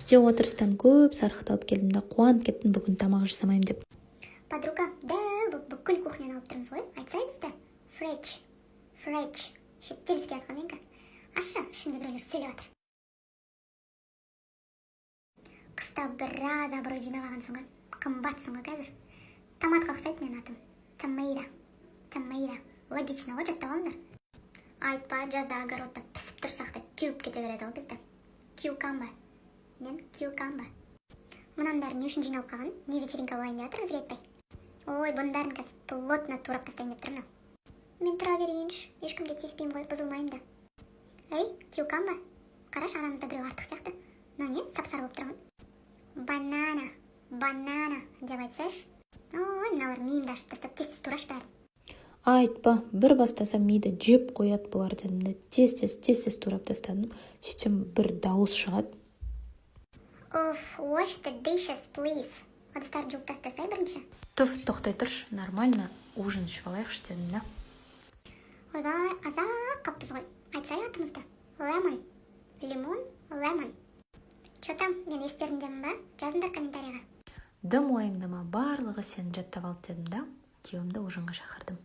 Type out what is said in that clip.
Түсте отырыстан көп сарқыталып келдім да қуанып кеттім бүгін тамақ жасамаймын деп. Подруга, дәл бүкіл кухняны алып тұрмыз ғой. Айтсайбыз да. Фреш. Шеттеліске атқаменгі. Ашы, ішімде біреулер сөйлеп жатыр. Қыста біраз абырой жинап алғансың ғой. Қымбатсың ғой қазір. Томатқа ұқсайды менің атым. Томейра. Логично ғой, жаттап алыңдар. Айтпа, жазда огородта пісіп тұрсақ та кеуіп кете береді ғой бізді. Кеукамба. Мен кеукамба. Мұнан бәрі не үшін жиналып қалған? Не вечеринка болайын деп жатыр, бізге айтпай. Ой, бұның бәрін қазір плотно турап тастайын деп тұрмын. Мен тұра берейінші, ешкімге тиіспеймін ғой, бұзылмайым да. Ей, кеукамба, қараш, арамызда біреу артық сияқты. Но не, сап-сары болып тұрмын. Банана деп айтсайшы. Ой, мыналар миымды ашып тастап, тез тураш бәрін. Айтпа, бір бастасам миды жеп қояды бұлар дедім де тез турап тастадым. Сөйтсем бір дауыс шығады. Wash the dishes, please. Ыдыстарды жуып тастасай бірінші. Тоқтай тұршы, нормально ужин ішіп алайықшы дедім да. Ойбай, азақ қаппыз ғой. Айтсай атымызды. Лемон. Чо там, мен естеріндемін ба? Жазыңдар комментарияға. Дым уайымдама, барлығы сені жаттап алды дедім да. Күйеуімді ужинға шақырдым.